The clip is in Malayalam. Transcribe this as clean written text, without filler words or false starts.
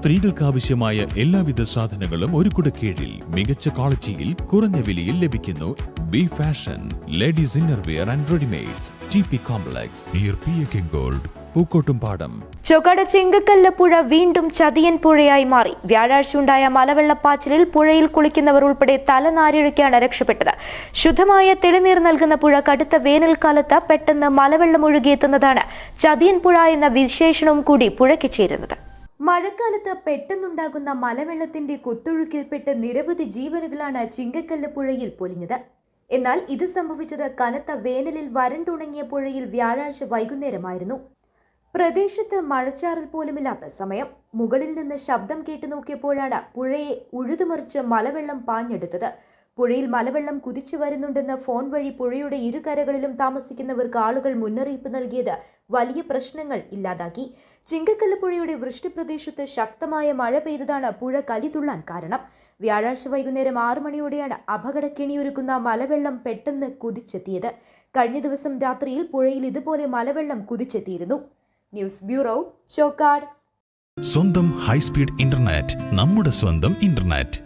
സ്ത്രീകൾക്കാവശ്യമായ എല്ലാവിധ സാധനങ്ങളും ഒരു കുടക്കീഴിൽ മികച്ച ക്വാളിറ്റിയിൽ കുറഞ്ഞ വിലയിൽ ലഭിക്കുന്നു. B fashion ladies innerwear and readymades, TP complex near PK gold, Pookkottumpadam. Chokkad Chinkakkallu പുഴ വീണ്ടും ചതിയൻ പുഴയായി മാറി. വ്യാഴാഴ്ചയുണ്ടായ മലവെള്ളപ്പാച്ചിലിൽ പുഴയിൽ കുളിക്കുന്നവർ ഉൾപ്പെടെ തലനാരിഴയ്ക്കാണ് രക്ഷപ്പെട്ടത്. ശുദ്ധമായ തെളിനീർ നൽകുന്ന പുഴ കടുത്ത വേനൽക്കാലത്ത് പെട്ടെന്ന് മലവെള്ളം ഒഴുകിയെത്തുന്നതാണ് ചതിയൻ പുഴ എന്ന വിശേഷണവും കൂടി പുഴയ്ക്ക് ചേരുന്നത്. മഴക്കാലത്ത് പെട്ടെന്നുണ്ടാകുന്ന മലവെള്ളത്തിന്റെ കുത്തൊഴുക്കിൽപ്പെട്ട് നിരവധി ജീവനുകളാണ് ചിങ്കക്കല്ല് പുഴയിൽ പൊലിഞ്ഞത്. എന്നാൽ ഇത് സംഭവിച്ചത് കനത്ത വേനലിൽ വരണ്ടുണങ്ങിയ പുഴയിൽ വ്യാഴാഴ്ച വൈകുന്നേരമായിരുന്നു. പ്രദേശത്ത് മഴച്ചാറൽ പോലുമില്ലാത്ത സമയം. മുകളിൽ നിന്ന് ശബ്ദം കേട്ടു നോക്കിയപ്പോഴാണ് പുഴയെ ഉഴുതുമറിച്ച് മലവെള്ളം പാഞ്ഞെടുത്തത്. പുഴയിൽ മലവെള്ളം കുതിച്ചു വരുന്നുണ്ടെന്ന് ഫോൺ വഴി പുഴയുടെ ഇരുകരകളിലും താമസിക്കുന്നവർക്ക് ആളുകൾ മുന്നറിയിപ്പ് നൽകിയത് വലിയ പ്രശ്നങ്ങൾ ഇല്ലാതാക്കി. ചിങ്കക്കല്ല് പുഴയുടെ വൃഷ്ടിപ്രദേശത്ത് ശക്തമായ മഴ പെയ്തതാണ് പുഴ കലിതുള്ളാൻ കാരണം. വ്യാഴാഴ്ച വൈകുന്നേരം 6 മണിയോടെയാണ് അപകടക്കെണിയൊരുക്കുന്ന മലവെള്ളം പെട്ടെന്ന് കുതിച്ചെത്തിയത്. കഴിഞ്ഞ ദിവസം രാത്രിയിൽ പുഴയിൽ ഇതുപോലെ മലവെള്ളം കുതിച്ചെത്തിയിരുന്നു. News bureau, Chokkad. സ്വന്തം ഹൈസ്പീഡ് ഇന്റർനെറ്റ്, നമ്മുടെ സ്വന്തം ഇന്റർനെറ്റ്.